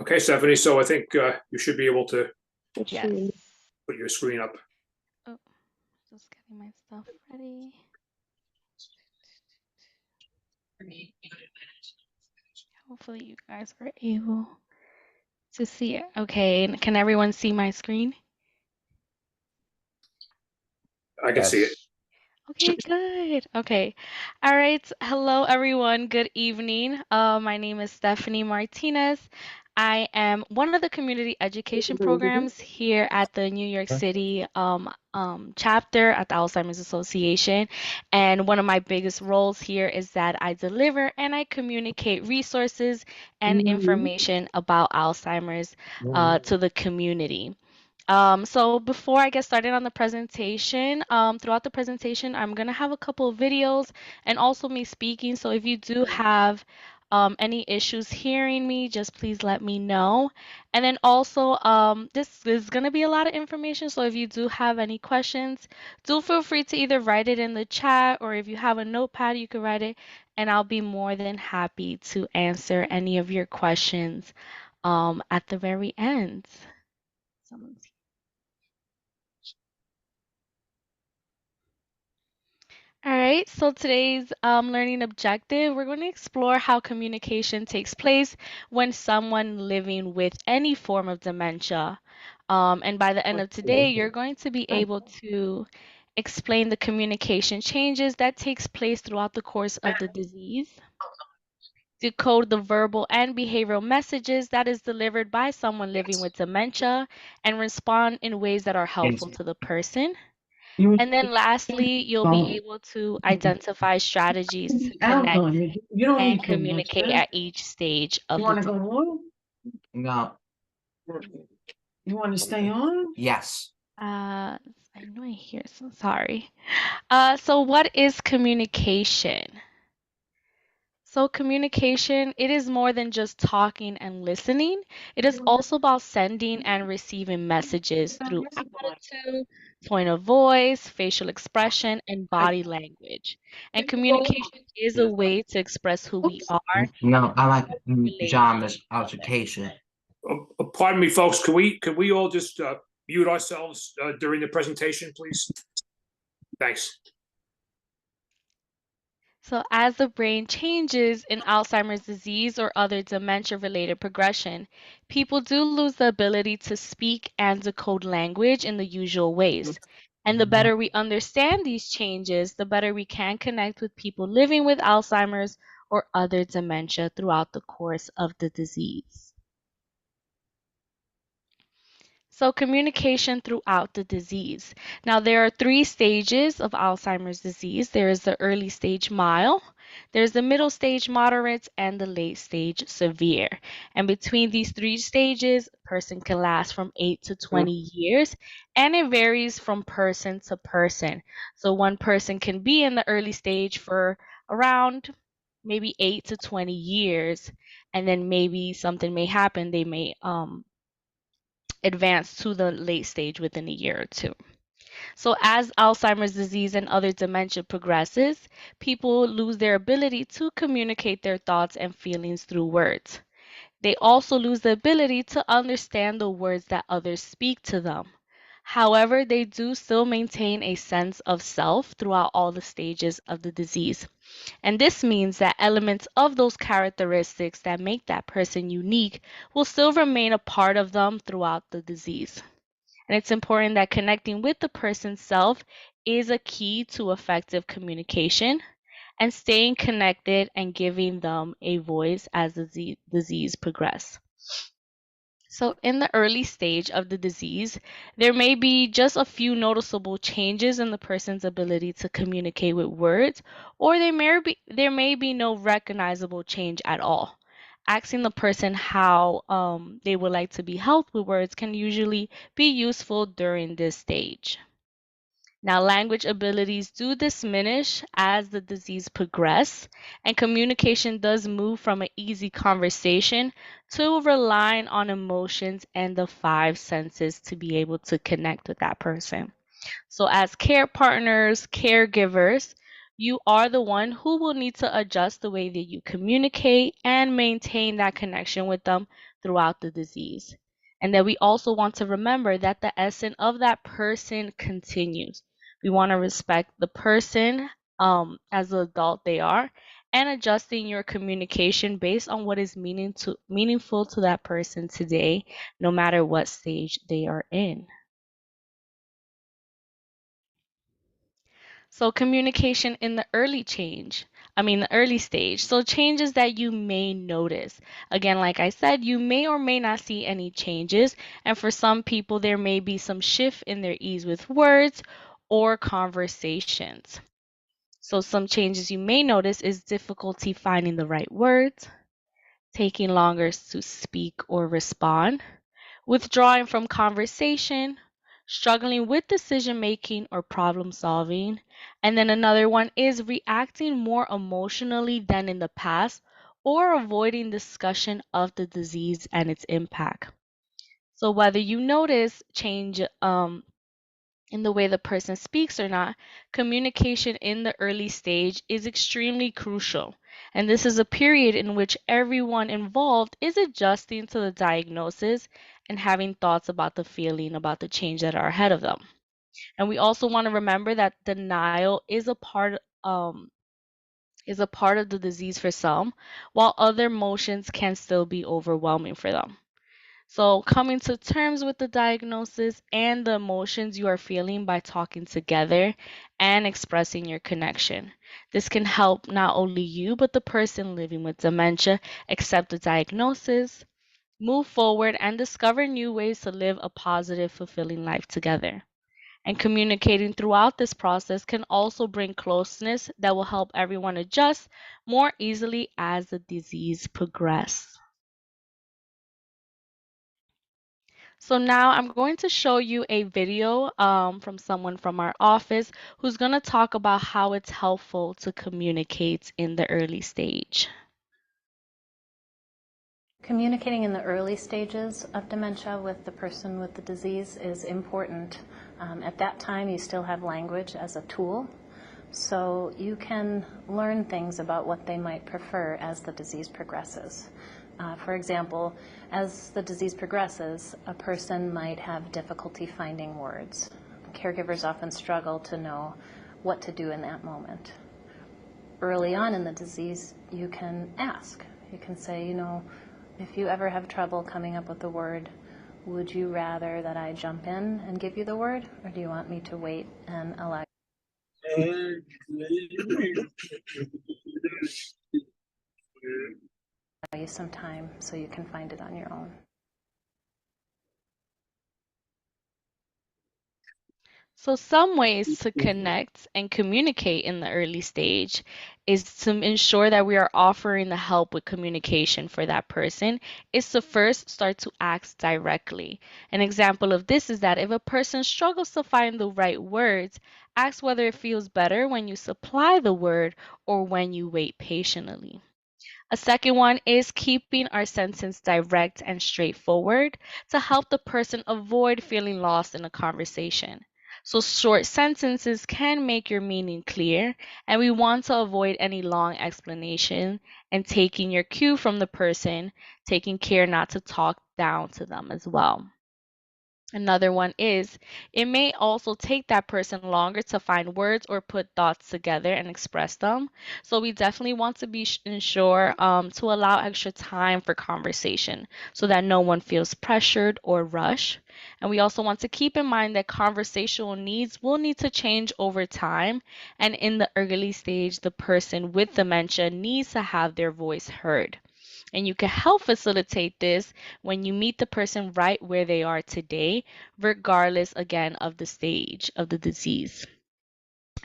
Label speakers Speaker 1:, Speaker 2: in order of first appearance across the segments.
Speaker 1: Okay, Stephanie, so I think you should be able to
Speaker 2: Yes.
Speaker 1: put your screen up.
Speaker 2: Oh, just getting my stuff ready. Hopefully you guys are able to see it. Okay, can everyone see my screen?
Speaker 1: I can see it.
Speaker 2: Okay, good. Okay. All right. Hello, everyone. Good evening. My name is Stephanie Martinez. I am one of the community education programs here at the New York City chapter at the Alzheimer's Association. And one of my biggest roles here is that I deliver and I communicate resources and information about Alzheimer's to the community. So before I get started on the presentation, throughout the presentation, I'm going to have a couple of videos and also me speaking. So if you do have any issues hearing me, just please let me know. And then also, this is going to be a lot of information. So if you do have any questions, do feel free to either write it in the chat, or if you have a notepad, you can write it, and I'll be more than happy to answer any of your questions at the very end. Someone's All right, so today's learning objective, we're going to explore how communication takes place when someone living with any form of dementia. And by the end of today, you're going to be able to explain the communication changes that takes place throughout the course of the disease, decode the verbal and behavioral messages that is delivered by someone living with dementia, and respond in ways that are helpful to the person. And then lastly, you'll be able to identify strategies to connect and communicate at each stage of the day.
Speaker 3: No.
Speaker 4: You want to stay on?
Speaker 3: Yes.
Speaker 2: I know I hear some, sorry. So what is communication? So communication, it is more than just talking and listening. It is also about sending and receiving messages through attitude, tone of voice, facial expression, and body language. And communication is a way to express who we are.
Speaker 3: No, I like
Speaker 2: Relate.
Speaker 3: pajamas altercation.
Speaker 1: Pardon me, folks. Can we all just mute ourselves during the presentation, please? Thanks.
Speaker 2: So as the brain changes in Alzheimer's disease or other dementia-related progression, people do lose the ability to speak and decode language in the usual ways. And the better we understand these changes, the better we can connect with people living with Alzheimer's or other dementia throughout the course of the disease. So communication throughout the disease. Now there are 3 stages of Alzheimer's disease. There is the early stage mild, there's the middle stage moderate, and the late stage severe. And between these 3 stages, a person can last from 8 to 20 years, and it varies from person to person. So one person can be in the early stage for around maybe 8 to 20 years, and then maybe something may happen. They may advance to the late stage within a year or two. So as Alzheimer's disease and other dementia progresses, people lose their ability to communicate their thoughts and feelings through words. They also lose the ability to understand the words that others speak to them. However, they do still maintain a sense of self throughout all the stages of the disease. And this means that elements of those characteristics that make that person unique will still remain a part of them throughout the disease. And it's important that connecting with the person's self is a key to effective communication, and staying connected and giving them a voice as the disease progresses. So in the early stage of the disease, there may be just a few noticeable changes in the person's ability to communicate with words, or there may be no recognizable change at all. Asking the person how they would like to be helped with words can usually be useful during this stage. Now, language abilities do diminish as the disease progresses, and communication does move from an easy conversation to relying on emotions and the 5 senses to be able to connect with that person. So as care partners, caregivers, You are the one who will need to adjust the way that you communicate and maintain that connection with them throughout the disease. And that we also want to remember that the essence of that person continues. We want to respect the person as the adult they are, and adjusting your communication based on what is meaningful to that person today, no matter what stage they are in. So communication in the early stage. So changes that you may notice. Again, like I said, you may or may not see any changes. And for some people, there may be some shift in their ease with words or conversations. So some changes you may notice is difficulty finding the right words, taking longer to speak or respond, withdrawing from conversation, struggling with decision making or problem solving. And then another one is reacting more emotionally than in the past or avoiding discussion of the disease and its impact. So whether you notice change in the way the person speaks or not, communication in the early stage is extremely crucial. And this is a period in which everyone involved is adjusting to the diagnosis and having thoughts about the feeling about the change that are ahead of them. And we also want to remember that denial is a part of the disease for some, while other emotions can still be overwhelming for them. So, coming to terms with the diagnosis and the emotions you are feeling by talking together and expressing your connection. This can help not only you, but the person living with dementia accept the diagnosis, move forward, and discover new ways to live a positive, fulfilling life together. And communicating throughout this process can also bring closeness that will help everyone adjust more easily as the disease progresses. So now I'm going to show you a video from someone from our office who's going to talk about how it's helpful to communicate in the early stage.
Speaker 5: Communicating in the early stages of dementia with the person with the disease is important. At that time, you still have language as a tool, so you can learn things about what they might prefer as the disease progresses. For example, as the disease progresses, a person might have difficulty finding words. Caregivers often struggle to know what to do in that moment. Early on in the disease, you can ask. You can say, if you ever have trouble coming up with a word, would you rather that I jump in and give you the word, or do you want me to wait and allow you some time so you can find it on your own?
Speaker 2: So some ways to connect and communicate in the early stage is to ensure that we are offering the help with communication for that person is to first start to ask directly. An example of this is that if a person struggles to find the right words, ask whether it feels better when you supply the word or when you wait patiently. A second one is keeping our sentence direct and straightforward to help the person avoid feeling lost in a conversation. So short sentences can make your meaning clear, and we want to avoid any long explanation and taking your cue from the person, taking care not to talk down to them as well. Another one is it may also take that person longer to find words or put thoughts together and express them. So we definitely want to be ensure to allow extra time for conversation so that no one feels pressured or rushed. And we also want to keep in mind that conversational needs will need to change over time. And in the early stage, the person with dementia needs to have their voice heard. And you can help facilitate this when you meet the person right where they are today, regardless again of the stage of the disease.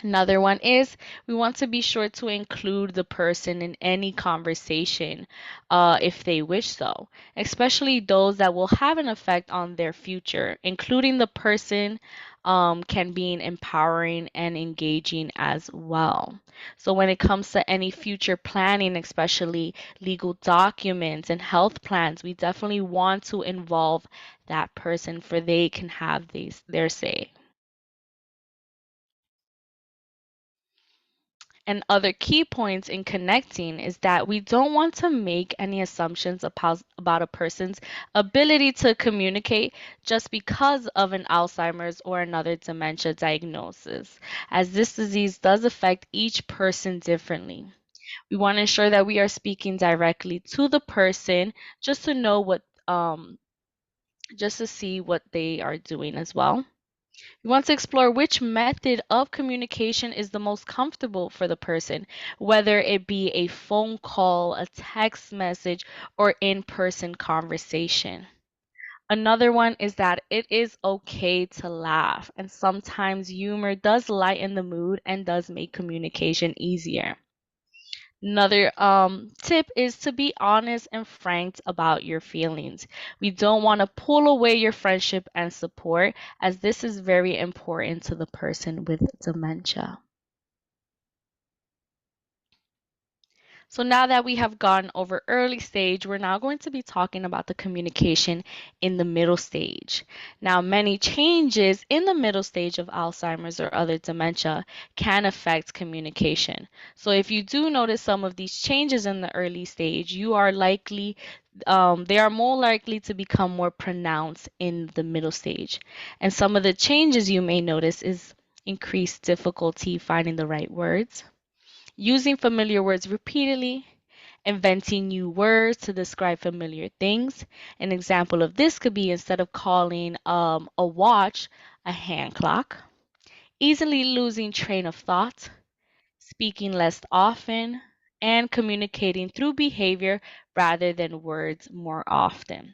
Speaker 2: Another one is we want to be sure to include the person in any conversation if they wish so, especially those that will have an effect on their future. Including the person can be empowering and engaging as well. So when it comes to any future planning, especially legal documents and health plans, we definitely want to involve that person for they can have their say. And other key points in connecting is that we don't want to make any assumptions about a person's ability to communicate just because of an Alzheimer's or another dementia diagnosis, as this disease does affect each person differently. We want to ensure that we are speaking directly to the person just to know just to see what they are doing as well. We want to explore which method of communication is the most comfortable for the person, whether it be a phone call, a text message, or in-person conversation. Another one is that it is okay to laugh, and sometimes humor does lighten the mood and does make communication easier. Another tip is to be honest and frank about your feelings. We don't want to pull away your friendship and support, as this is very important to the person with dementia. So now that we have gone over early stage, we're now going to be talking about the communication in the middle stage. Now, many changes in the middle stage of Alzheimer's or other dementia can affect communication. So if you do notice some of these changes in the early stage, they are more likely to become more pronounced in the middle stage. And some of the changes you may notice is increased difficulty finding the right words, using familiar words repeatedly, inventing new words to describe familiar things. An example of this could be instead of calling a watch a hand clock, easily losing train of thought, speaking less often, and communicating through behavior rather than words more often.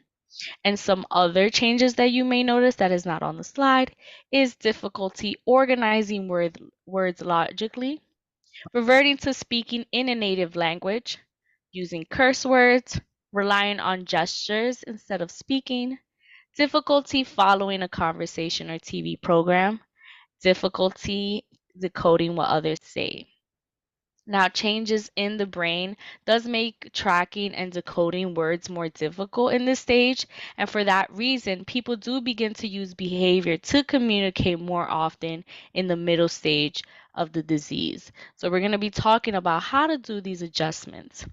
Speaker 2: And some other changes that you may notice that is not on the slide is difficulty organizing words logically, reverting to speaking in a native language, using curse words, relying on gestures instead of speaking, difficulty following a conversation or TV program, difficulty decoding what others say. Now, changes in the brain does make tracking and decoding words more difficult in this stage, and for that reason, people do begin to use behavior to communicate more often in the middle stage of the disease. So we're going to be talking about how to do these adjustments.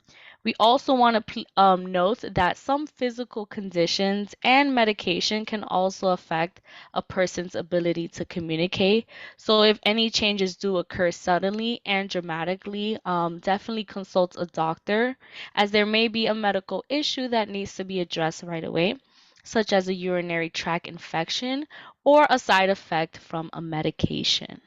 Speaker 2: We also want to note that some physical conditions and medication can also affect a person's ability to communicate. So if any changes do occur suddenly and dramatically, definitely consult a doctor, as there may be a medical issue that needs to be addressed right away, such as a urinary tract infection or a side effect from a medication.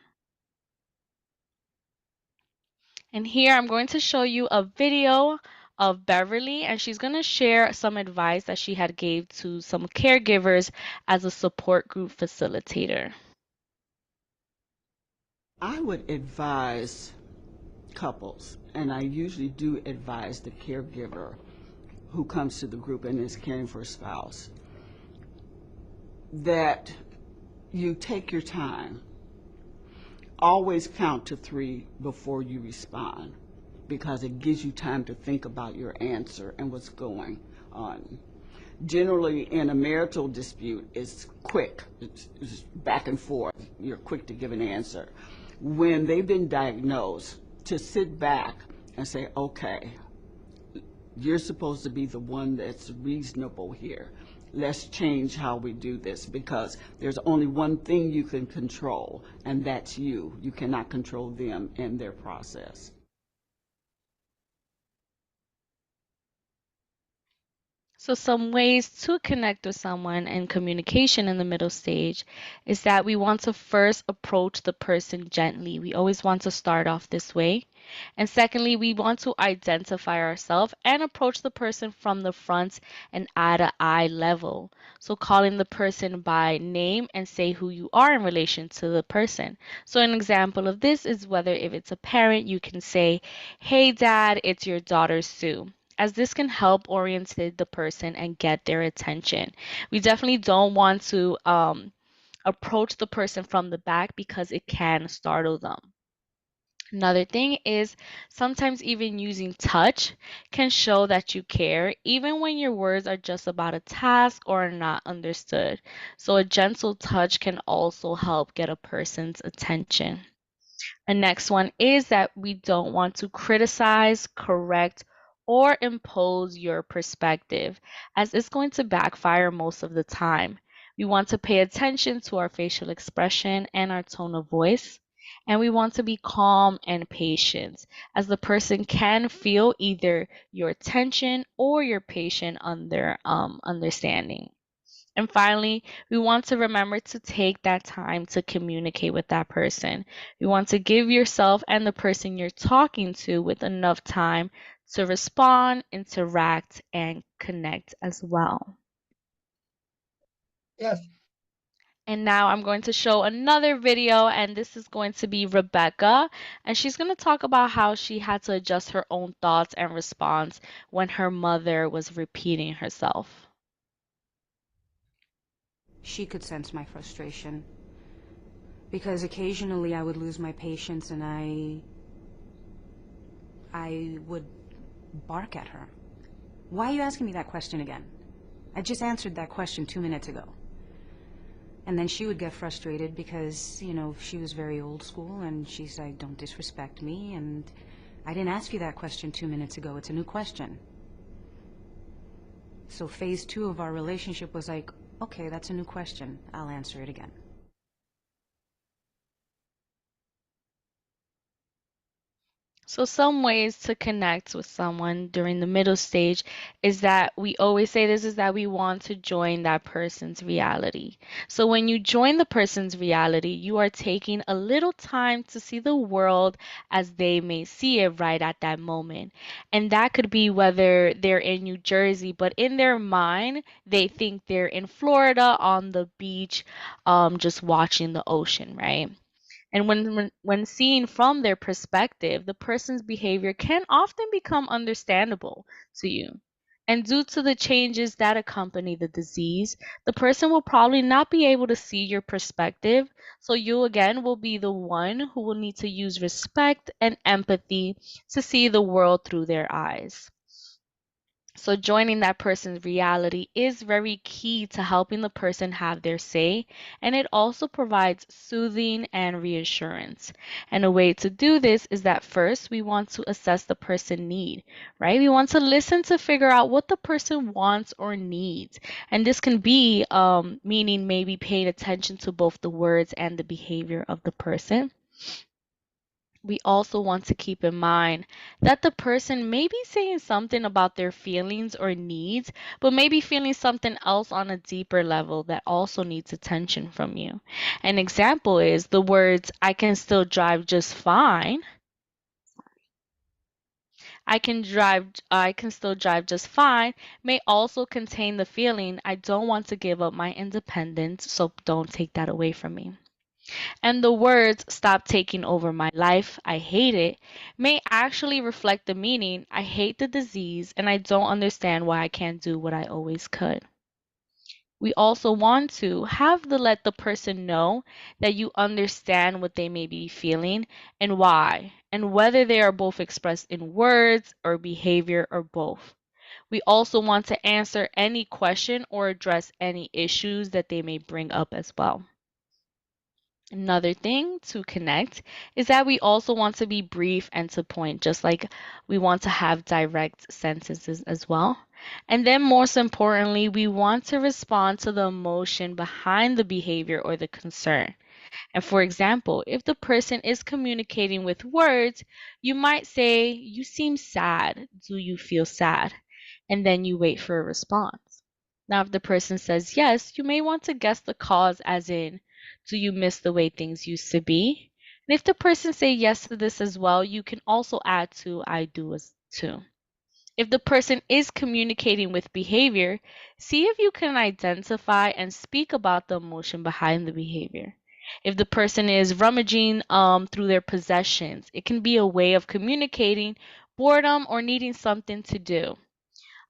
Speaker 2: And here I'm going to show you a video of Beverly, and she's going to share some advice that she had gave to some caregivers as a support group facilitator.
Speaker 6: I would advise couples, and I usually do advise the caregiver who comes to the group and is caring for a spouse, that you take your time. Always count to 3 before you respond, because it gives you time to think about your answer and what's going on. Generally, in a marital dispute, it's quick. It's back and forth. You're quick to give an answer. When they've been diagnosed, to sit back and say, okay, you're supposed to be the one that's reasonable here. Let's change how we do this, because there's only one thing you can control, and that's you. You cannot control them and their process.
Speaker 2: So some ways to connect with someone and communication in the middle stage is that we want to first approach the person gently. We always want to start off this way. And secondly, we want to identify ourselves and approach the person from the front and at an eye level. So calling the person by name and say who you are in relation to the person. So an example of this is whether if it's a parent, you can say, "Hey dad, it's your daughter Sue," as this can help orient the person and get their attention. We definitely don't want to approach the person from the back because it can startle them. Another thing is sometimes even using touch can show that you care, even when your words are just about a task or are not understood. So a gentle touch can also help get a person's attention. And next one is that we don't want to criticize, correct, or impose your perspective, as it's going to backfire most of the time. We want to pay attention to our facial expression and our tone of voice. And we want to be calm and patient, as the person can feel either your tension or your patient understanding. And finally, we want to remember to take that time to communicate with that person. You want to give yourself and the person you're talking to with enough time to respond, interact, and connect as well.
Speaker 4: Yes.
Speaker 2: And now I'm going to show another video, and this is going to be Rebecca, and she's going to talk about how she had to adjust her own thoughts and response when her mother was repeating herself.
Speaker 7: She could sense my frustration because occasionally I would lose my patience and I would bark at her. Why are you asking me that question again? I just answered that question 2 minutes ago. And then she would get frustrated because, you know, she was very old school and she's like, don't disrespect me. And I didn't ask you that question 2 minutes ago. It's a new question. So phase 2 of our relationship was like, okay, that's a new question. I'll answer it again.
Speaker 2: So some ways to connect with someone during the middle stage is that we always say this is that we want to join that person's reality. So when you join the person's reality, you are taking a little time to see the world as they may see it right at that moment. And that could be whether they're in New Jersey, but in their mind, they think they're in Florida on the beach, just watching the ocean, right? And when seen from their perspective, the person's behavior can often become understandable to you. And due to the changes that accompany the disease, the person will probably not be able to see your perspective. So you again will be the one who will need to use respect and empathy to see the world through their eyes. So joining that person's reality is very key to helping the person have their say, and it also provides soothing and reassurance. And a way to do this is that first we want to assess the person need, right? We want to listen to figure out what the person wants or needs. And this can be meaning maybe paying attention to both the words and the behavior of the person. We also want to keep in mind that the person may be saying something about their feelings or needs, but maybe feeling something else on a deeper level that also needs attention from you. An example is the words, I can still drive just fine. I can still drive just fine may also contain the feeling, I don't want to give up my independence, so don't take that away from me. And the words, stop taking over my life, I hate it, may actually reflect the meaning, I hate the disease and I don't understand why I can't do what I always could. We also want to let the person know that you understand what they may be feeling and why, and whether they are both expressed in words or behavior or both. We also want to answer any question or address any issues that they may bring up as well. Another thing to connect is that we also want to be brief and to point, just like we want to have direct sentences as well. And then, most importantly, we want to respond to the emotion behind the behavior or the concern. And for example, if the person is communicating with words, you might say, you seem sad. Do you feel sad? And then you wait for a response. Now, if the person says yes, you may want to guess the cause, as in, do you miss the way things used to be? And if the person say yes to this as well, you can also add to I do as too. If the person is communicating with behavior, see if you can identify and speak about the emotion behind the behavior. If the person is rummaging through their possessions, it can be a way of communicating boredom or needing something to do.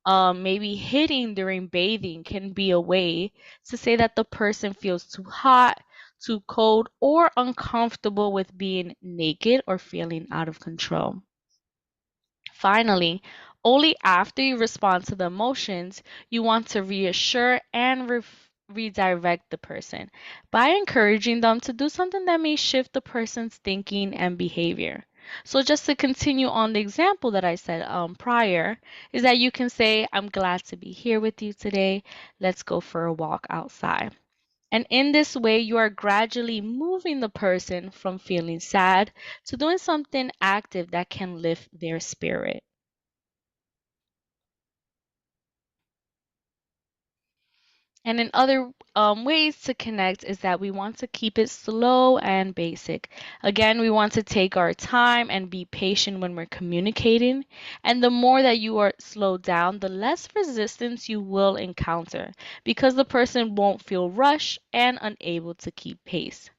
Speaker 2: Maybe hitting during bathing can be a way to say that the person feels too hot, too cold, or uncomfortable with being naked or feeling out of control. Finally, only after you respond to the emotions, you want to reassure and redirect the person by encouraging them to do something that may shift the person's thinking and behavior. So just to continue on the example that I said prior, is that you can say, I'm glad to be here with you today. Let's go for a walk outside. And in this way, you are gradually moving the person from feeling sad to doing something active that can lift their spirit. And in other ways to connect is that we want to keep it slow and basic. Again, we want to take our time and be patient when we're communicating. And the more that you are slowed down, the less resistance you will encounter because the person won't feel rushed and unable to keep pace.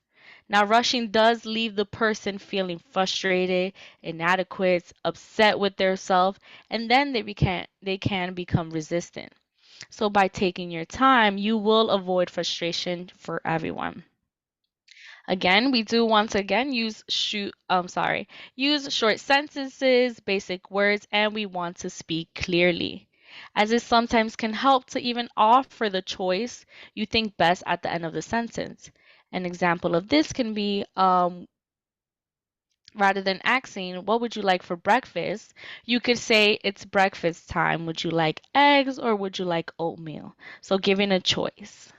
Speaker 2: Now, rushing does leave the person feeling frustrated, inadequate, upset with themselves, and then they can become resistant. So by taking your time, you will avoid frustration for everyone. Again, we do once again use short sentences, basic words, and we want to speak clearly. As it sometimes can help to even offer the choice you think best at the end of the sentence. An example of this can be rather than asking, what would you like for breakfast? You could say, it's breakfast time. Would you like eggs or would you like oatmeal? So giving a choice.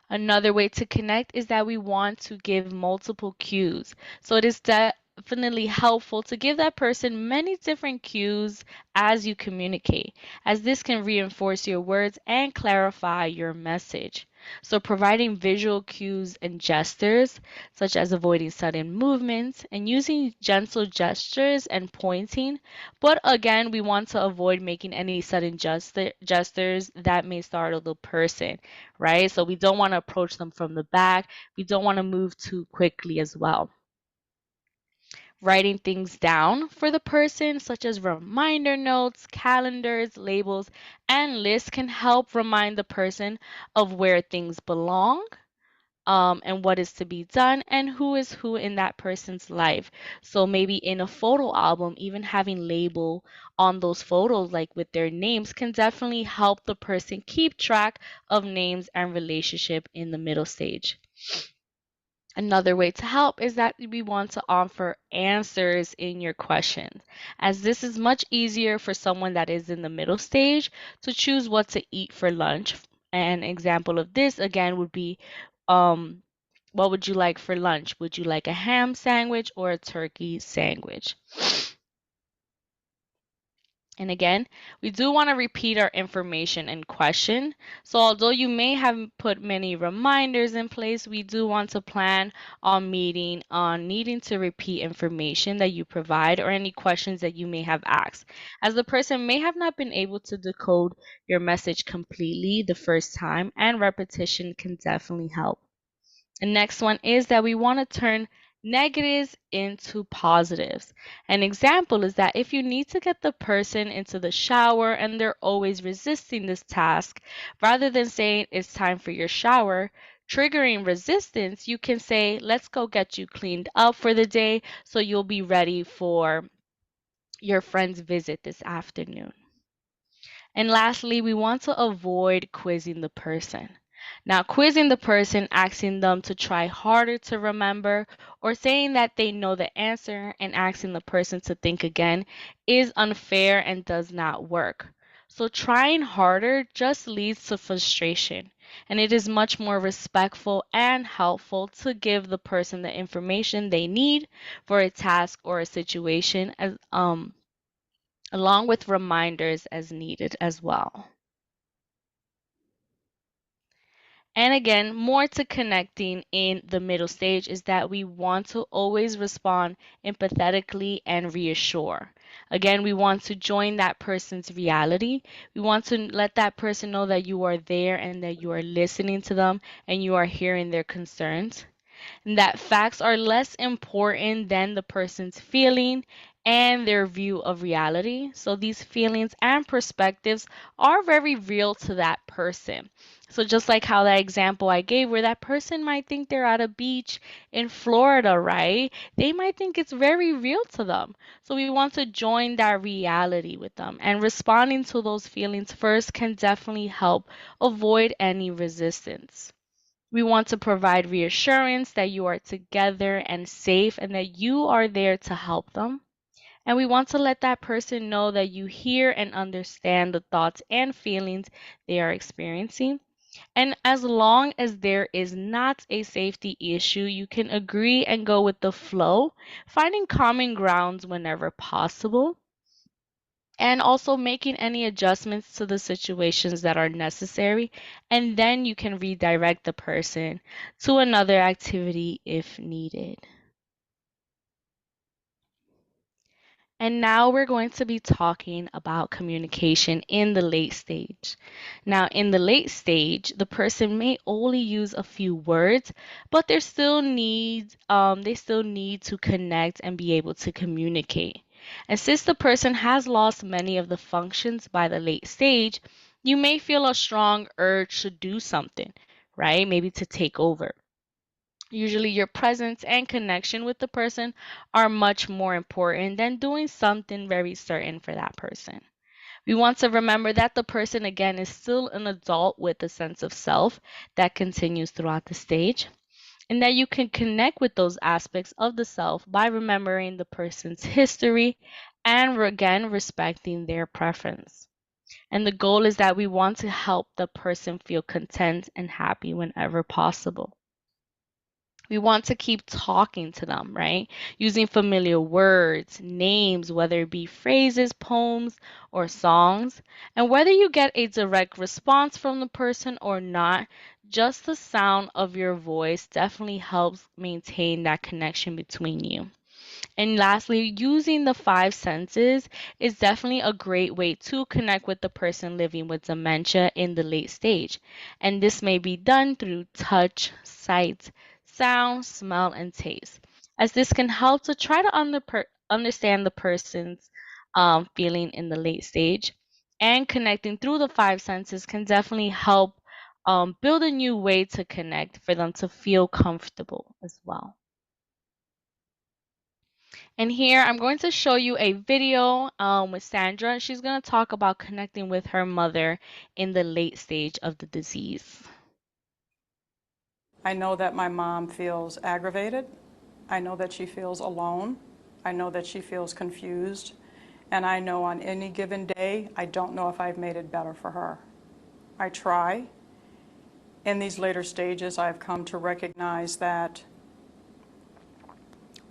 Speaker 2: Another way to connect is that we want to give multiple cues. So it is definitely helpful to give that person many different cues as you communicate, as this can reinforce your words and clarify your message. So providing visual cues and gestures, such as avoiding sudden movements and using gentle gestures and pointing. But again, we want to avoid making any sudden gestures that may startle the person, right? So we don't want to approach them from the back. We don't want to move too quickly as well. Writing things down for the person, such as reminder notes, calendars, labels, and lists, can help remind the person of where things belong. And what is to be done and who is who in that person's life. So maybe in a photo album, even having label on those photos like with their names can definitely help the person keep track of names and relationship in the middle stage. Another way to help is that we want to offer answers in your questions, as this is much easier for someone that is in the middle stage to choose what to eat for lunch. An example of this again would be, what would you like for lunch? Would you like a ham sandwich or a turkey sandwich? And again, we do want to repeat our information and question. So although you may have put many reminders in place, we do want to plan on needing to repeat information that you provide or any questions that you may have asked, as the person may have not been able to decode your message completely the first time, and repetition can definitely help. The next one is that we want to turn negatives into positives. An example is that if you need to get the person into the shower and they're always resisting this task, rather than saying it's time for your shower, triggering resistance, you can say, let's go get you cleaned up for the day so you'll be ready for your friend's visit this afternoon. And lastly, we want to avoid quizzing the person. Now, quizzing the person, asking them to try harder to remember, or saying that they know the answer and asking the person to think again is unfair and does not work. So trying harder just leads to frustration, and it is much more respectful and helpful to give the person the information they need for a task or a situation, along with reminders as needed as well. And again, more to connecting in the middle stage is that we want to always respond empathetically and reassure. Again, we want to join that person's reality. We want to let that person know that you are there and that you are listening to them and you are hearing their concerns. and that facts are less important than the person's feeling and their view of reality. So these feelings and perspectives are very real to that person. So just like how that example I gave where that person might think they're at a beach in Florida, right? They might think it's very real to them. So we want to join that reality with them, and responding to those feelings first can definitely help avoid any resistance. We want to provide reassurance that you are together and safe and that you are there to help them. And we want to let that person know that you hear and understand the thoughts and feelings they are experiencing. And as long as there is not a safety issue, you can agree and go with the flow, finding common grounds whenever possible, and also making any adjustments to the situations that are necessary. And then you can redirect the person to another activity if needed. And now we're going to be talking about communication in the late stage. Now, in the late stage, the person may only use a few words, but they still need to connect and be able to communicate. And since the person has lost many of the functions by the late stage, you may feel a strong urge to do something, right? Maybe to take over. Usually, your presence and connection with the person are much more important than doing something very certain for that person. We want to remember that the person, again, is still an adult with a sense of self that continues throughout the stage, and that you can connect with those aspects of the self by remembering the person's history and, again, respecting their preference. And the goal is that we want to help the person feel content and happy whenever possible. We want to keep talking to them, right? Using familiar words, names, whether it be phrases, poems, or songs. And whether you get a direct response from the person or not, just the sound of your voice definitely helps maintain that connection between you. And lastly, using the five senses is definitely a great way to connect with the person living with dementia in the late stage. And this may be done through touch, sight, sound, smell, and taste, as this can help to try to understand the person's feeling in the late stage. And connecting through the five senses can definitely help build a new way to connect for them to feel comfortable as well. And here I'm going to show you a video with Sandra. She's going to talk about connecting with her mother in the late stage of the disease.
Speaker 8: I know that my mom feels aggravated. I know that she feels alone. I know that she feels confused. And I know on any given day, I don't know if I've made it better for her. I try. In these later stages, I've come to recognize that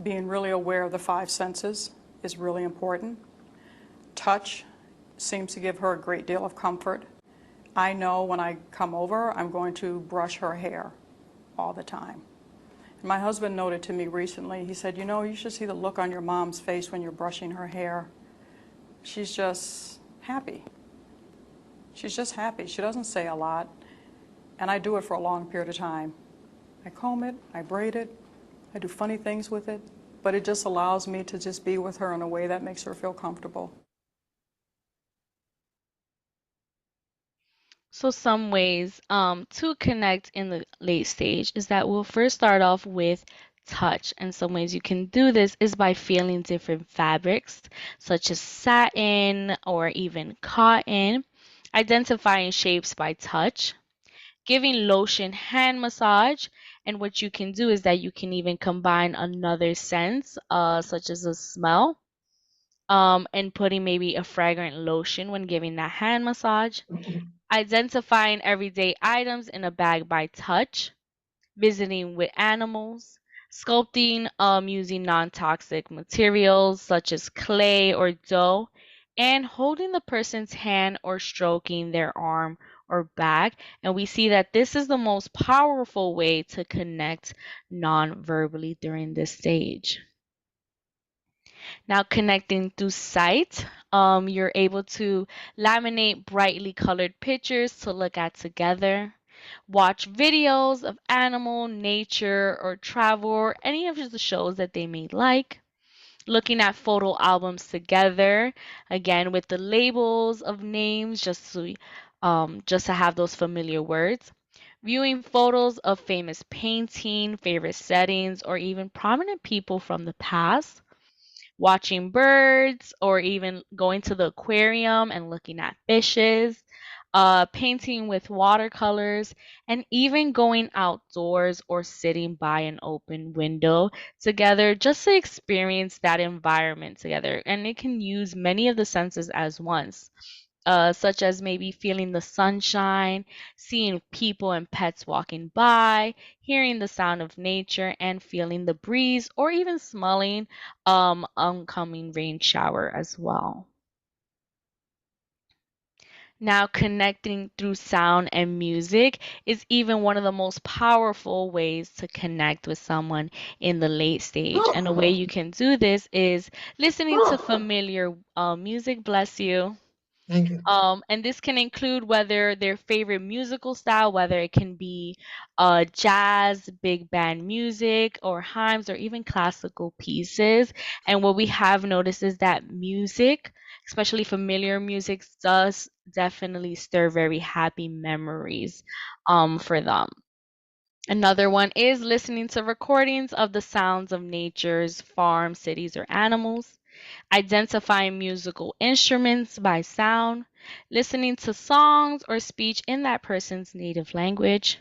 Speaker 8: being really aware of the five senses is really important. Touch seems to give her a great deal of comfort. I know when I come over, I'm going to brush her hair all the time. And my husband noted to me recently, he said, you know, you should see the look on your mom's face when you're brushing her hair. She's just happy. She's just happy. She doesn't say a lot. And I do it for a long period of time. I comb it, I braid it, I do funny things with it, but it just allows me to just be with her in a way that makes her feel comfortable.
Speaker 2: So some ways to connect in the late stage is that we'll first start off with touch. And some ways you can do this is by feeling different fabrics, such as satin or even cotton, identifying shapes by touch, giving lotion hand massage. And what you can do is that you can even combine another sense, such as a smell, and putting maybe a fragrant lotion when giving that hand massage. Identifying everyday items in a bag by touch, visiting with animals, sculpting using non-toxic materials such as clay or dough, and holding the person's hand or stroking their arm or back. And we see that this is the most powerful way to connect non-verbally during this stage. Now, connecting through sight, you're able to laminate brightly colored pictures to look at together. Watch videos of animal, nature, or travel, or any of the shows that they may like. Looking at photo albums together, again with the labels of names, just to have those familiar words. Viewing photos of famous painting, favorite settings, or even prominent people from the past. Watching birds, or even going to the aquarium and looking at fishes, painting with watercolors, and even going outdoors or sitting by an open window together just to experience that environment together. And it can use many of the senses as once. Such as maybe feeling the sunshine, seeing people and pets walking by, hearing the sound of nature, and feeling the breeze, or even smelling oncoming rain shower as well. Now, connecting through sound and music is even one of the most powerful ways to connect with someone in the late stage. And a way you can do this is listening to familiar music, bless you.
Speaker 4: Thank you.
Speaker 2: And this can include whether their favorite musical style, whether it can be jazz, big band music, or hymns, or even classical pieces. And what we have noticed is that music, especially familiar music, does definitely stir very happy memories for them. Another one is listening to recordings of the sounds of nature's farm, cities, or animals, identifying musical instruments by sound, listening to songs or speech in that person's native language,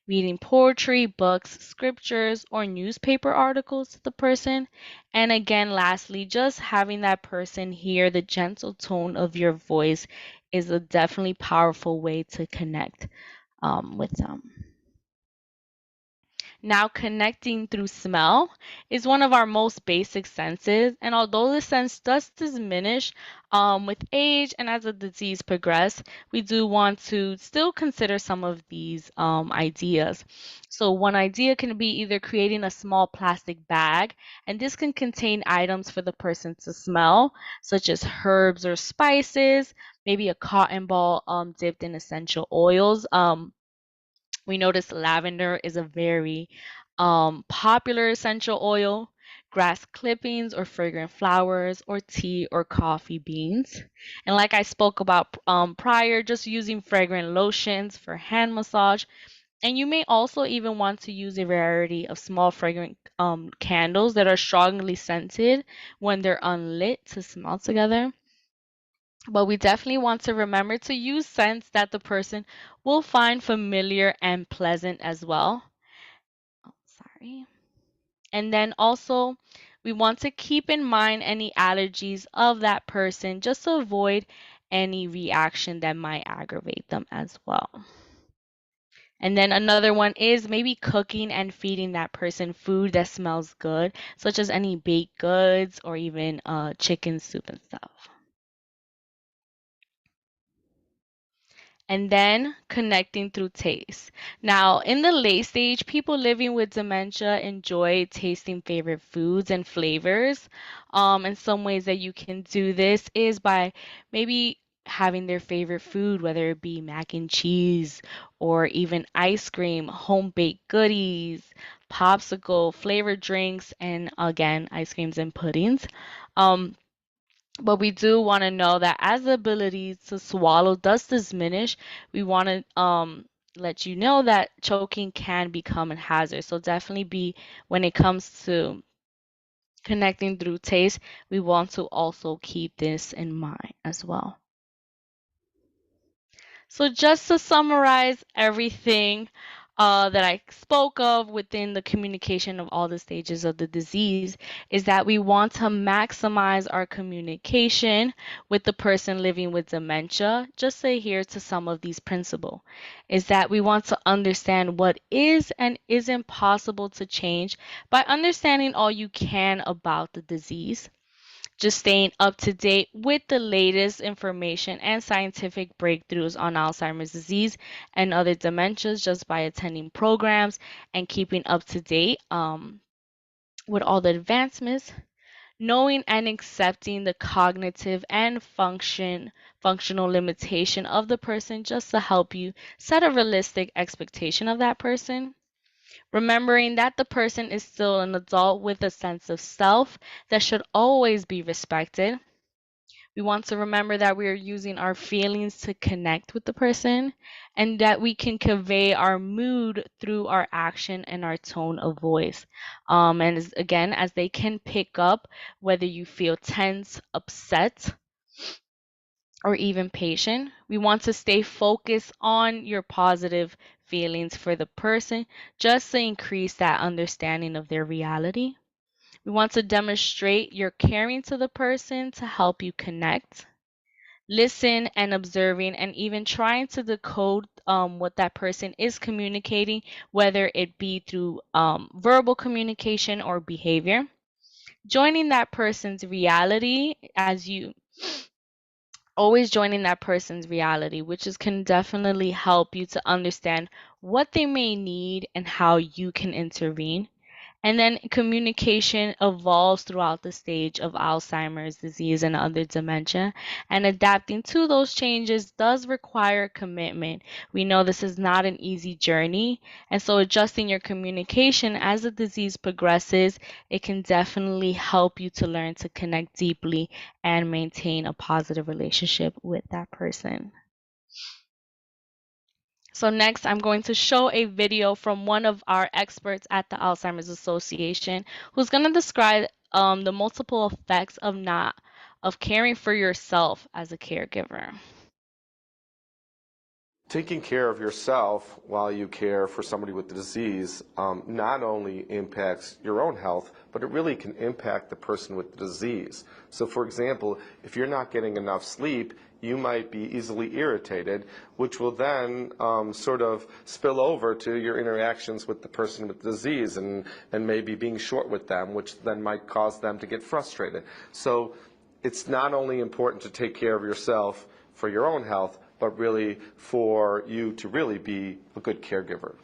Speaker 2: reading poetry, books, scriptures, or newspaper articles to the person, and again, lastly, just having that person hear the gentle tone of your voice is a definitely powerful way to connect with them. Now, connecting through smell is one of our most basic senses, and although the sense does diminish with age and as the disease progresses, we do want to still consider some of these ideas. So, one idea can be either creating a small plastic bag, and this can contain items for the person to smell, such as herbs or spices, maybe a cotton ball dipped in essential oils. We notice lavender is a very popular essential oil, grass clippings or fragrant flowers, or tea or coffee beans. And like I spoke about prior, just using fragrant lotions for hand massage. And you may also even want to use a variety of small fragrant candles that are strongly scented when they're unlit to smell together. But we definitely want to remember to use scents that the person will find familiar and pleasant as well. Oh, sorry. And then also, we want to keep in mind any allergies of that person just to avoid any reaction that might aggravate them as well. And then another one is maybe cooking and feeding that person food that smells good, such as any baked goods or even chicken soup and stuff. And then connecting through taste. Now, in the late stage, people living with dementia enjoy tasting favorite foods and flavors. And some ways that you can do this is by maybe having their favorite food, whether it be mac and cheese or even ice cream, home baked goodies, popsicle, flavored drinks, and again, ice creams and puddings. Um, but we do want to know that as the ability to swallow does diminish, we want to let you know that choking can become a hazard. So definitely be when it comes to connecting through taste, we want to also keep this in mind as well. So just to summarize everything that I spoke of within the communication of all the stages of the disease is that we want to maximize our communication with the person living with dementia. Just to adhere to some of these principles is that we want to understand what is and isn't possible to change by understanding all you can about the disease, just staying up to date with the latest information and scientific breakthroughs on Alzheimer's disease and other dementias just by attending programs and keeping up to date with all the advancements. knowing and accepting the cognitive and functional limitation of the person just to help you set a realistic expectation of that person. Remembering that the person is still an adult with a sense of self that should always be respected. We want to remember that we are using our feelings to connect with the person and that we can convey our mood through our action and our tone of voice. Again, as they can pick up whether you feel tense, upset, or even patient, we want to stay focused on your positive feelings for the person just to increase that understanding of their reality. We want to demonstrate your caring to the person to help you connect, listen and observing, and even trying to decode what that person is communicating, whether it be through verbal communication or behavior. Joining that person's reality as you always joining that person's reality, which is can definitely help you to understand what they may need and how you can intervene. And then communication evolves throughout the stage of Alzheimer's disease and other dementia. And adapting to those changes does require commitment. We know this is not an easy journey. And so adjusting your communication as the disease progresses, it can definitely help you to learn to connect deeply and maintain a positive relationship with that person. So next, I'm going to show a video from one of our experts at the Alzheimer's Association who's going to describe the multiple effects of caring for yourself as a caregiver.
Speaker 9: Taking care of yourself while you care for somebody with the disease not only impacts your own health, but it really can impact the person with the disease. So for example, if you're not getting enough sleep, you might be easily irritated, which will then sort of spill over to your interactions with the person with the disease and maybe being short with them, which then might cause them to get frustrated. So it's not only important to take care of yourself for your own health, but really for you to really be a good caregiver.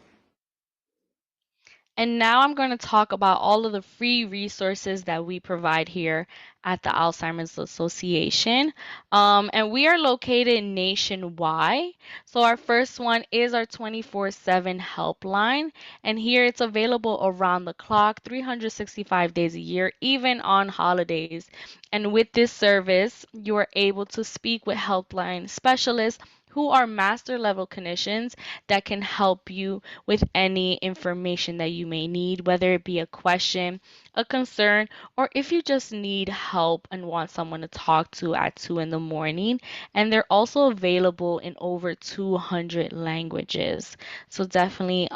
Speaker 2: And now I'm going to talk about all of the free resources that we provide here at the Alzheimer's Association. And we are located nationwide. So our first one is our 24/7 helpline. And here it's available around the clock, 365 days a year, even on holidays. And with this service, you are able to speak with helpline specialists who are master level clinicians that can help you with any information that you may need, whether it be a question, a concern, or if you just need help and want someone to talk to at 2 in the morning. And they're also available in over 200 languages. So definitely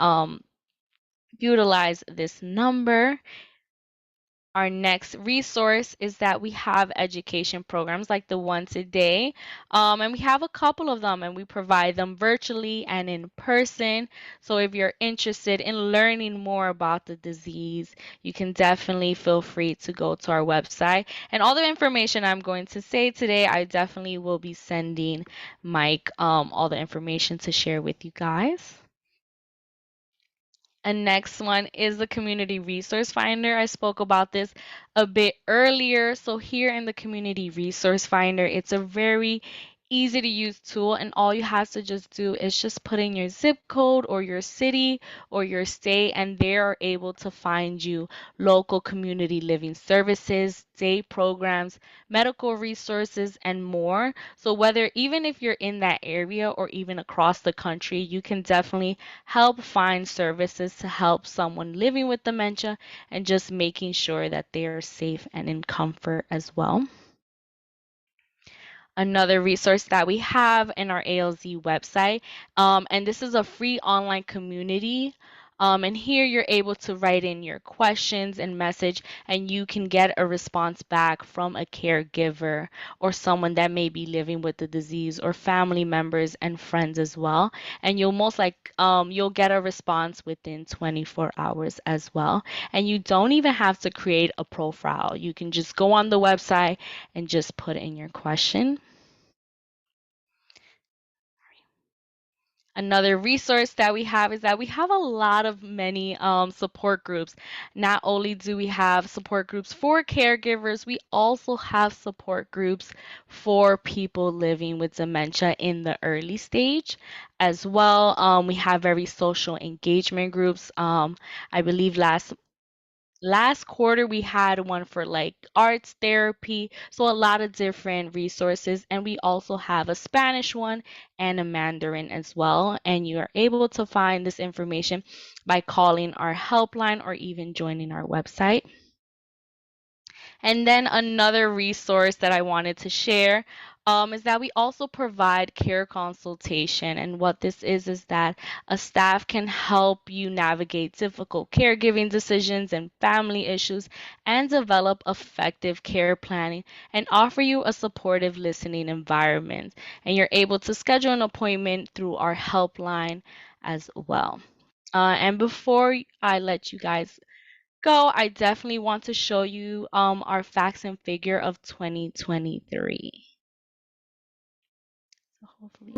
Speaker 2: utilize this number. Our next resource is that we have education programs like the one today, and we have a couple of them, and we provide them virtually and in person. So if you're interested in learning more about the disease, you can definitely feel free to go to our website. And all the information I'm going to say today, I definitely will be sending Mike all the information to share with you guys. And next one is the Community Resource Finder. I spoke about this a bit earlier. So here in the Community Resource Finder, it's a very easy to use tool, and all you have to just do is just put in your zip code or your city or your state, and they are able to find you local community living services, day programs, medical resources, and more. So whether even if you're in that area or even across the country, you can definitely help find services to help someone living with dementia and just making sure that they are safe and in comfort as well. Another resource that we have in our ALZ website, and this is a free online community. And here you're able to write in your questions and message, and you can get a response back from a caregiver or someone that may be living with the disease, or family members and friends as well. And you'll get a response within 24 hours as well. And you don't even have to create a profile. You can just go on the website and just put in your question. Another resource that we have is that we have a lot of many support groups. Not only do we have support groups for caregivers, we also have support groups for people living with dementia in the early stage as well. We have very social engagement groups. I believe last quarter we had one for like arts therapy, so a lot of different resources, and we also have a Spanish one and a Mandarin as well, and you are able to find this information by calling our helpline or even joining our website. And then another resource that I wanted to share is that we also provide care consultation. And what this is that a staff can help you navigate difficult caregiving decisions and family issues and develop effective care planning and offer you a supportive listening environment. And you're able to schedule an appointment through our helpline as well. And before I let you guys go, I definitely want to show you our facts and figure of 2023. So hopefully.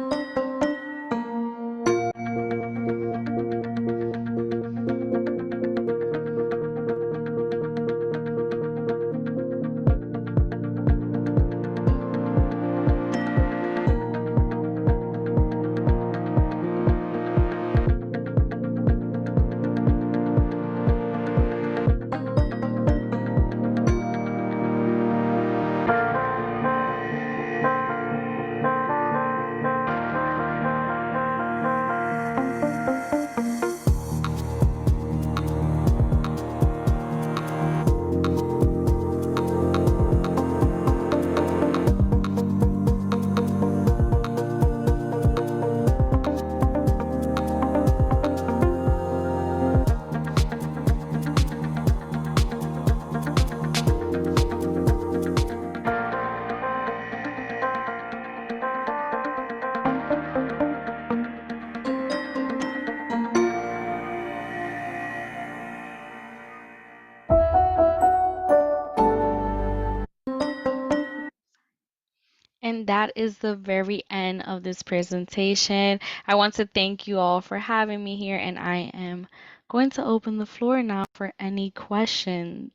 Speaker 2: And that is the very end of this presentation. I want to thank you all for having me here, and I am going to open the floor now for any questions.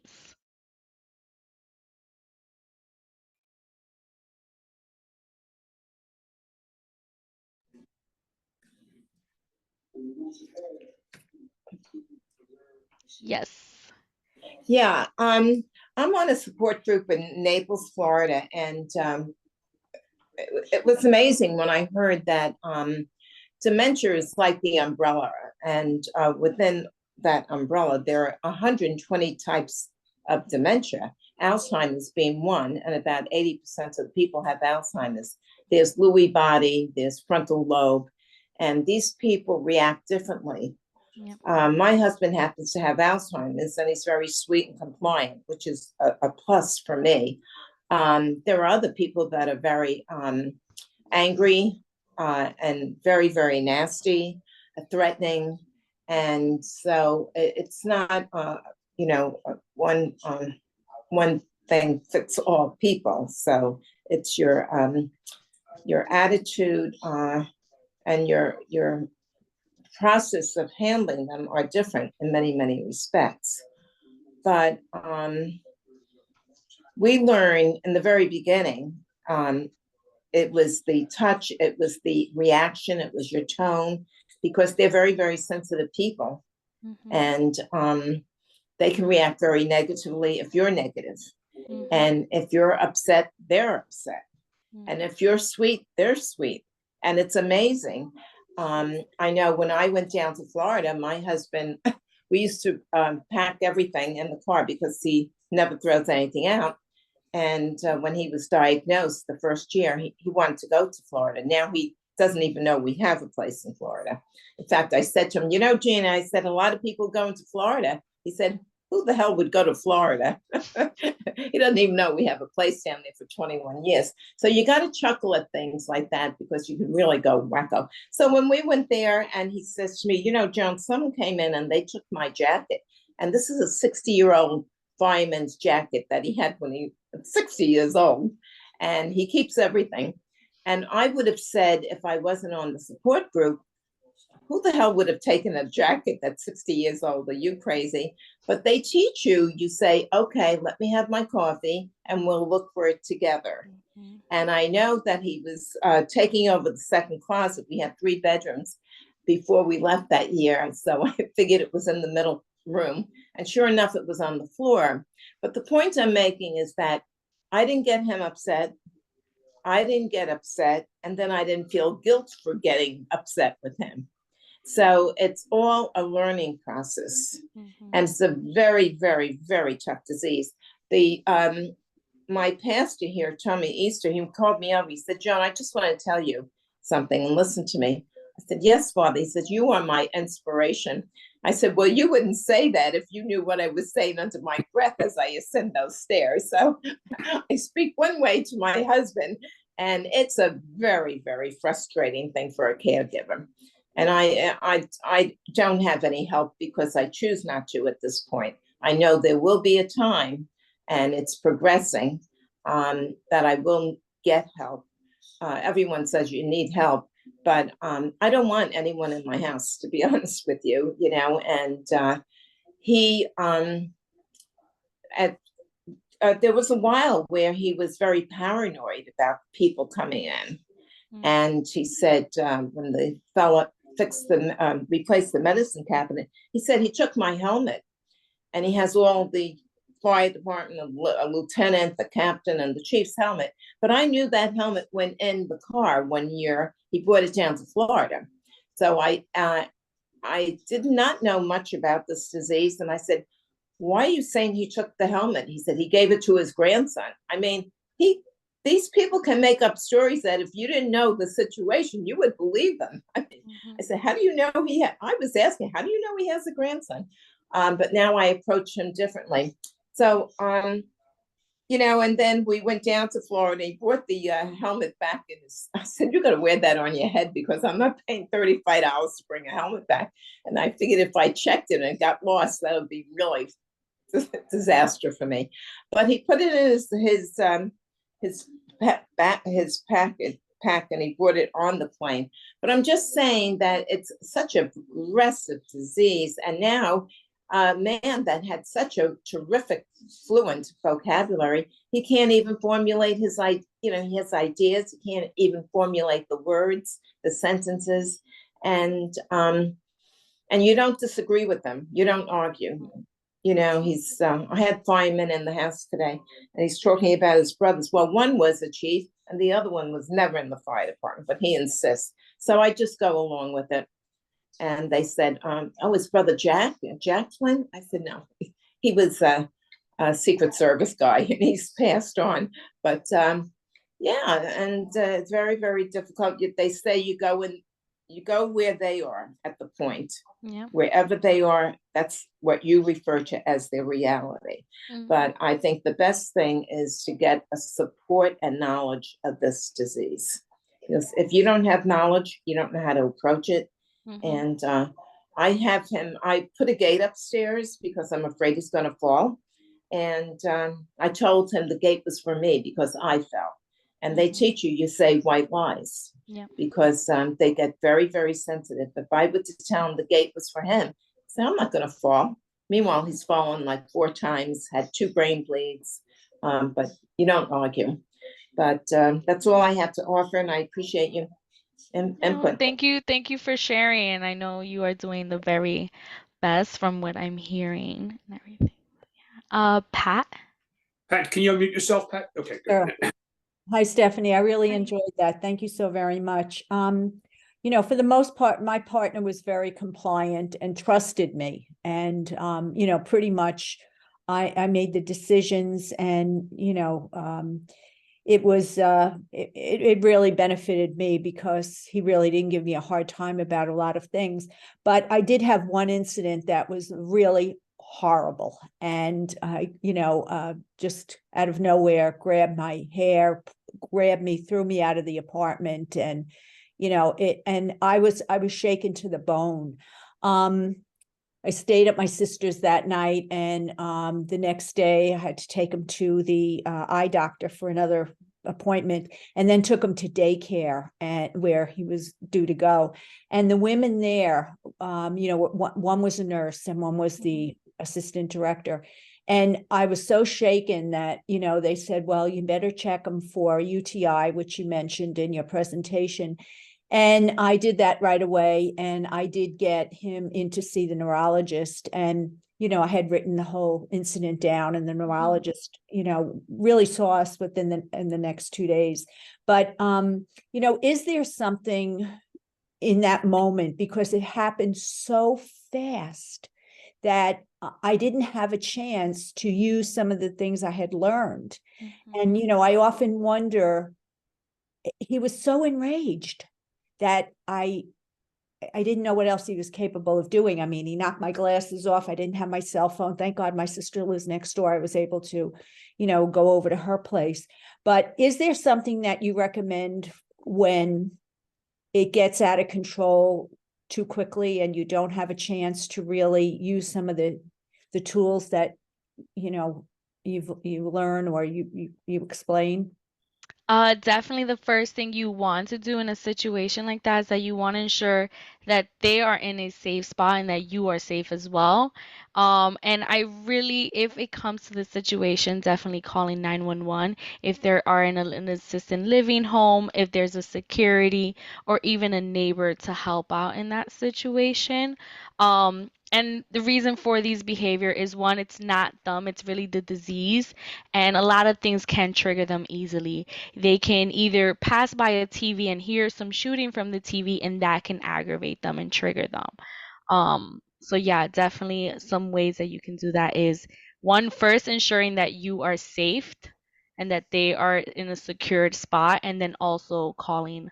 Speaker 2: Yes.
Speaker 10: Yeah, I'm on a support group in Naples, Florida, and it was amazing when I heard that dementia is like the umbrella, and within that umbrella, there are 120 types of dementia, Alzheimer's being one, and about 80% of people have Alzheimer's. There's Lewy body, there's frontal lobe, and these people react differently.
Speaker 2: Yep.
Speaker 10: My husband happens to have Alzheimer's, and he's very sweet and compliant, which is a plus for me. There are other people that are very angry and very, very nasty, threatening. And so it's not, one thing fits all people. So it's your attitude and your process of handling them are different in many, many respects. But we learned in the very beginning, it was the touch, it was the reaction, it was your tone, because they're very, very sensitive people.
Speaker 2: Mm-hmm.
Speaker 10: And they can react very negatively if you're negative.
Speaker 2: Mm-hmm.
Speaker 10: And if you're upset, they're upset.
Speaker 2: Mm-hmm.
Speaker 10: And if you're sweet, they're sweet. And it's amazing. I know when I went down to Florida, my husband, we used to pack everything in the car because he never throws anything out. And when he was diagnosed the first year, he wanted to go to Florida. Now he doesn't even know we have a place in Florida. In fact, I said to him, Gina, I said, a lot of people going to Florida. He said, who the hell would go to Florida? He doesn't even know we have a place down there for 21 years. So you got to chuckle at things like that because you can really go wacko. So when we went there and he says to me, Joan, someone came in and they took my jacket. And this is a 60-year-old fireman's jacket that he had when he was 60 years old. And he keeps everything. And I would have said, if I wasn't on the support group, who the hell would have taken a jacket that's 60 years old? Are you crazy? But they teach you, you say, okay, let me have my coffee and we'll look for it together.
Speaker 2: Mm-hmm.
Speaker 10: And I know that he was taking over the second closet. We had 3 bedrooms before we left that year. So I figured it was in the middle room. And sure enough, it was on the floor. But the point I'm making is that I didn't get him upset. I didn't get upset. And then I didn't feel guilt for getting upset with him. So it's all a learning process.
Speaker 2: Mm-hmm.
Speaker 10: And it's a very, very, very tough disease. My pastor here, Tommy Easter, he called me up. He said, Joan, I just want to tell you something and listen to me. I said, yes, Father. He said, you are my inspiration. I said, well, you wouldn't say that if you knew what I was saying under my breath as I ascend those stairs. So I speak one way to my husband, and it's a very, very frustrating thing for a caregiver. And I don't have any help because I choose not to at this point. I know there will be a time, and it's progressing, that I will get help. Everyone says you need help, but I don't want anyone in my house, to be honest with you, you know. And there was a while where he was very paranoid about people coming in. Mm-hmm. And he said when the fella replaced the medicine cabinet, he said he took my helmet, and he has all the fire department, a lieutenant, the captain, and the chief's helmet. But I knew that helmet went in the car one year. He brought it down to Florida. So I did not know much about this disease. And I said, why are you saying he took the helmet? He said he gave it to his grandson. I mean, these people can make up stories that if you didn't know the situation, you would believe them. I mean, mm-hmm. I said, how do you know I was asking, how do you know he has a grandson? But now I approach him differently. So, you know, and then we went down to Florida. He brought the helmet back. I said, you're going to wear that on your head because I'm not paying $35 to bring a helmet back. And I figured if I checked it and it got lost, that would be really disaster for me. But he put it in his pack, and he brought it on the plane. But I'm just saying that it's such a progressive disease. And now a man that had such a terrific, fluent vocabulary, he can't even formulate his ideas. He can't even formulate the words, the sentences, and you don't disagree with them. You don't argue. You know, I had firemen in the house today, and he's talking about his brothers. Well, one was a chief, and the other one was never in the fire department, but he insists. So I just go along with it. And they said, oh, his brother Jack Flynn? I said, no, he was a Secret Service guy, and he's passed on. But yeah, and it's very, very difficult. They say you go where they are at the point. Yeah. Wherever they are, that's what you refer to as their reality. Mm-hmm. But I think the best thing is to get a support and knowledge of this disease. Because if you don't have knowledge, you don't know how to approach it. Mm-hmm. And I put a gate upstairs because I'm afraid he's going to fall. And I told him the gate was for me because I fell. And they teach you say white lies. Yeah. Because they get very, very sensitive. If I were to tell him the gate was for him, so I'm not going to fall. Meanwhile, he's fallen like 4 times, had 2 brain bleeds, but you don't argue. But that's all I have to offer, and I appreciate you. Input.
Speaker 2: Thank you for sharing. I know you are doing the very best from what I'm hearing and everything. Pat,
Speaker 1: can you unmute yourself, Pat? Okay, good.
Speaker 11: Sure. Hi, Stephanie. I really enjoyed that. Thank you so very much. You know, for the most part, my partner was very compliant and trusted me. And, you know, pretty much I made the decisions, and, you know, it was, it really benefited me because he really didn't give me a hard time about a lot of things. But I did have one incident that was really horrible. And, you know, just out of nowhere, grabbed my hair, grabbed me, threw me out of the apartment. And, you know, and I was shaken to the bone. I stayed at my sister's that night, and the next day I had to take him to the eye doctor for another appointment, and then took him to daycare and where he was due to go. And the women there, one was a nurse and one was the assistant director. And I was so shaken that, they said, well, you better check him for UTI, which you mentioned in your presentation. And I did that right away. And I did get him in to see the neurologist. And, I had written the whole incident down, and the neurologist, really saw us in the next 2 days. But, is there something in that moment, because it happened so fast that I didn't have a chance to use some of the things I had learned. And, I often wonder, he was so enraged that I didn't know what else he was capable of doing. I mean, he knocked my glasses off. I didn't have my cell phone. Thank God my sister lives next door. I was able to, go over to her place. But is there something that you recommend when it gets out of control too quickly and you don't have a chance to really use some of the tools that, you learn or you explain?
Speaker 2: Definitely the first thing you want to do in a situation like that is that you want to ensure that they are in a safe spot and that you are safe as well. And I really, if it comes to the situation, definitely calling 911. If there are in an assisted living home, if there's a security or even a neighbor to help out in that situation. And the reason for these behavior is one, it's not them, it's really the disease. And a lot of things can trigger them easily. They can either pass by a TV and hear some shooting from the TV, and that can aggravate them and trigger them. So yeah, definitely some ways that you can do that is one, first ensuring that you are safe and that they are in a secured spot, and then also calling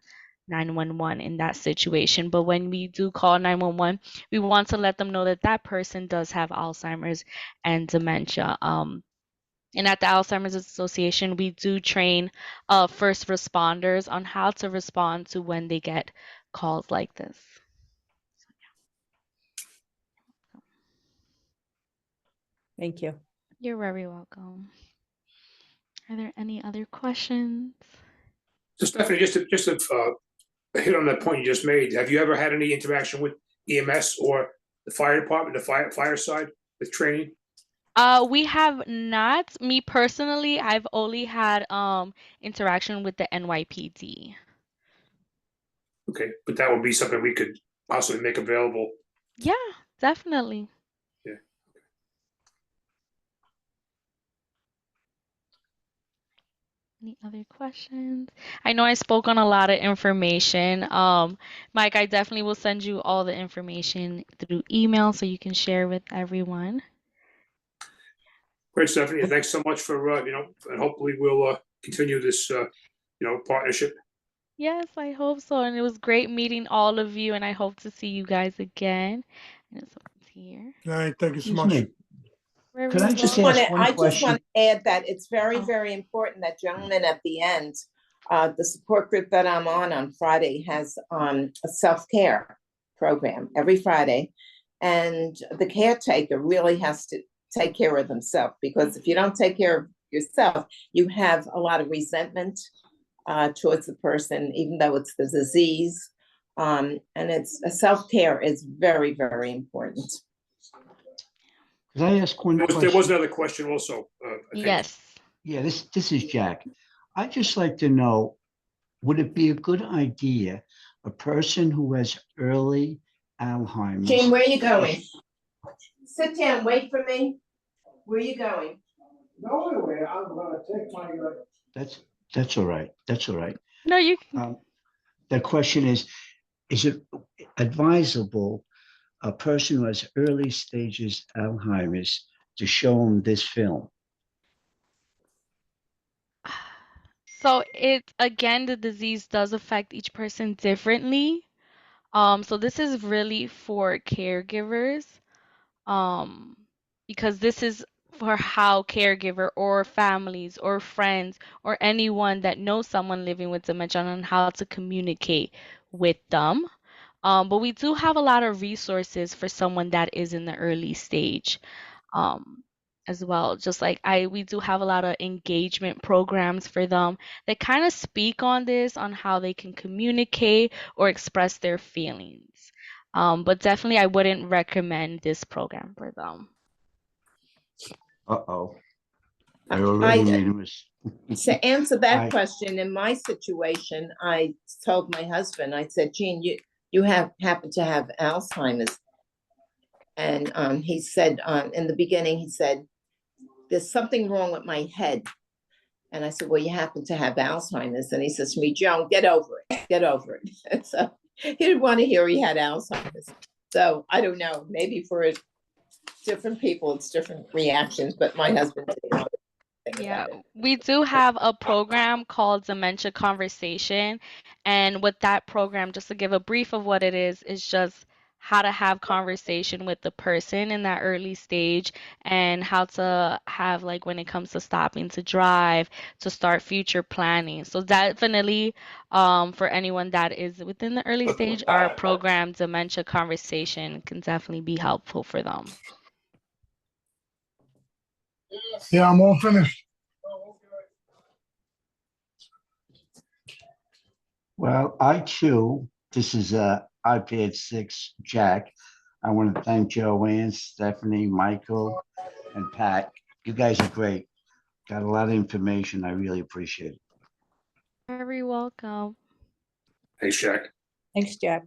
Speaker 2: 911 in that situation. But when we do call 911, we want to let them know that that person does have Alzheimer's and dementia. And at the Alzheimer's Association, we do train first responders on how to respond to when they get calls like this.
Speaker 11: Thank you.
Speaker 2: You're very welcome. Are there any other questions?
Speaker 1: So Stephanie, just to hit on that point you just made, have you ever had any interaction with EMS or the fire department, the fire side with training?
Speaker 2: We have not. Me personally, I've only had interaction with the NYPD.
Speaker 1: Okay, but that would be something we could possibly make available.
Speaker 2: Yeah, definitely.
Speaker 1: Yeah.
Speaker 2: Any other questions? I know I spoke on a lot of information. Mike, I definitely will send you all the information through email so you can share with everyone.
Speaker 1: Great, Stephanie. Thanks so much for and hopefully we'll continue this partnership.
Speaker 2: Yes, I hope so. And it was great meeting all of you, and I hope to see you guys again. And someone's here.
Speaker 12: All right, thank you so
Speaker 3: Excuse
Speaker 12: much.
Speaker 3: me.
Speaker 2: Very
Speaker 3: Could I just
Speaker 2: well.
Speaker 3: ask one
Speaker 10: I just
Speaker 3: question?
Speaker 10: want to add that it's very,
Speaker 2: Oh.
Speaker 10: very important that gentleman at the end, the support group that I'm on Friday has a self-care program every Friday. And the caretaker really has to take care of themselves, because if you don't take care of yourself, you have a lot of resentment towards the person, even though it's the disease. And it's self-care is very, very important.
Speaker 3: Could I ask one
Speaker 1: There
Speaker 3: question?
Speaker 1: was another question also. I think.
Speaker 2: Yes.
Speaker 3: Yeah, this is Jack. I'd just like to know, would it be a good idea, a person who has early Alzheimer's?
Speaker 10: Gene, where are you going? Sit down, wait for me. Where are you going?
Speaker 12: Nowhere. I'm gonna take my.
Speaker 3: That's all right. That's all right.
Speaker 2: No, you can.
Speaker 3: The question is it advisable a person who has early stages Alzheimer's to show them this film?
Speaker 2: So again, the disease does affect each person differently. So this is really for caregivers. Because this is for how caregiver or families or friends or anyone that knows someone living with dementia on how to communicate with them. But we do have a lot of resources for someone that is in the early stage. as well. Just like we do have a lot of engagement programs for them that kind of speak on this, on how they can communicate or express their feelings. But definitely I wouldn't recommend this program for them.
Speaker 3: Uh-oh. I already made a mistake.
Speaker 10: To answer that
Speaker 3: I-
Speaker 10: question, in my situation, I told my husband, I said, Gene, you happen to have Alzheimer's. And he said, in the beginning, he said, there's something wrong with my head. And I said, well, you happen to have Alzheimer's. And he says to me, Joan, get over it, get over it. So he didn't want to hear he had Alzheimer's. So I don't know, maybe for different people, it's different reactions, but my husband didn't want to think
Speaker 2: Yeah,
Speaker 10: about it.
Speaker 2: we do have a program called Dementia Conversation. And with that program, just to give a brief of what it is just how to have conversation with the person in that early stage and how to have, like, when it comes to stopping to drive, to start future planning. So definitely, for anyone that is within the early stage, our program, Dementia Conversation, can definitely be helpful for them.
Speaker 12: Yeah, I'm all finished.
Speaker 3: Well, I too, this is iPad 6 Jack. I want to thank Joanne, Stephanie, Michael, and Pat. You guys are great. Got a lot of information. I really appreciate it.
Speaker 2: Very welcome.
Speaker 1: Thanks, Jack.
Speaker 11: Thanks, Jack.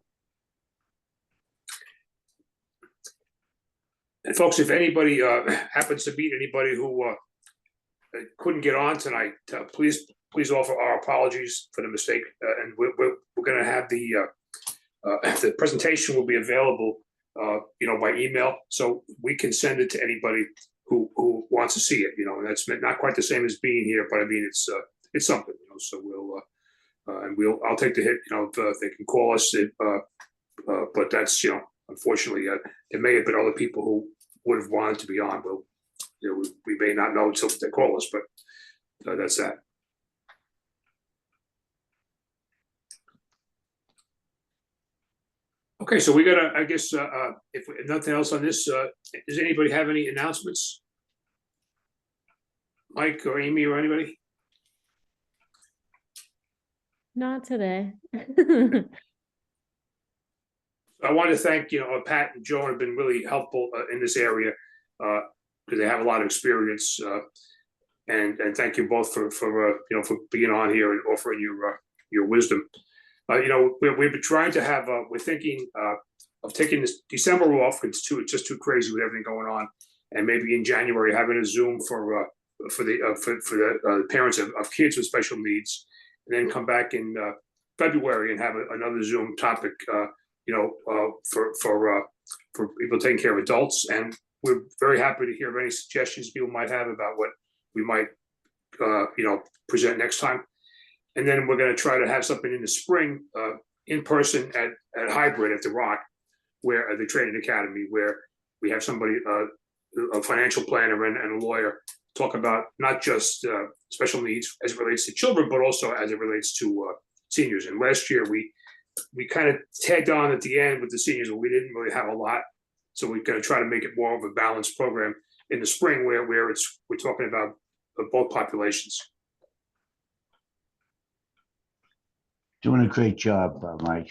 Speaker 1: And folks, if anybody happens to meet anybody who couldn't get on tonight, please offer our apologies for the mistake. And we're going to have the presentation will be available, by email, so we can send it to anybody who wants to see it. And that's not quite the same as being here, but I mean it's something. So I'll take the hit. If they can call us, but that's unfortunately, there may have been other people who would have wanted to be on. We may not know until they call us, but that's that. Okay, so we gotta, I guess, if nothing else on this, does anybody have any announcements? Mike or Amy or anybody?
Speaker 13: Not today.
Speaker 1: I want to thank, Pat and Joan have been really helpful in this area because they have a lot of experience. And thank you both for being on here and offering your wisdom. We've been trying to have. We're thinking of taking this December off. It's just too crazy with everything going on, and maybe in January having a Zoom for the parents of kids with special needs, and then come back in February and have another Zoom topic. For people taking care of adults, and we're very happy to hear of any suggestions people might have about what we might, present next time. And then we're going to try to have something in the spring, in person at Hybrid at the Rock, where the Training Academy, where we have somebody, a financial planner and a lawyer, talk about not just special needs as it relates to children, but also as it relates to seniors. And last year we kind of tagged on at the end with the seniors, but we didn't really have a lot. So we're going to try to make it more of a balanced program in the spring where we're talking about both populations.
Speaker 3: Doing a great job, Mike.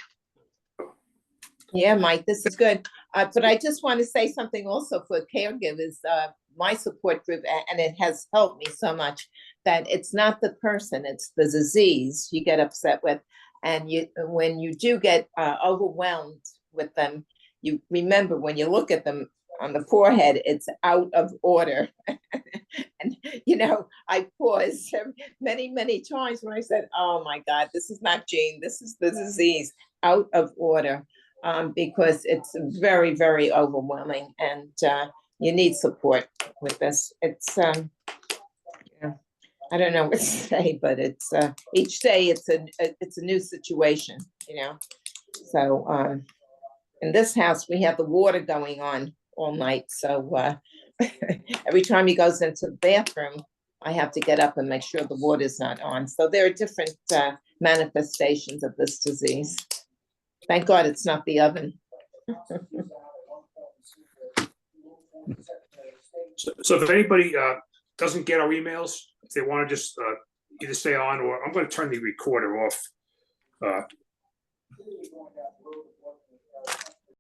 Speaker 10: Yeah, Mike, this is good. But I just want to say something also for caregivers, my support group, and it has helped me so much, that it's not the person, it's the disease you get upset with. And when you do get overwhelmed with them, you remember when you look at them on the forehead, it's out of order. And, I paused many, many times when I said, oh my God, this is not Jane, this is the disease, out of order, because it's very, very overwhelming, and you need support with this. It's, I don't know what to say, but it's each day it's a new situation, So in this house we have the water going on all night, so every time he goes into the bathroom, I have to get up and make sure the water's not on. So there are different manifestations of this disease. Thank God it's not the oven.
Speaker 1: So if anybody doesn't get our emails, if they want to just either stay on, or I'm going to turn the recorder off.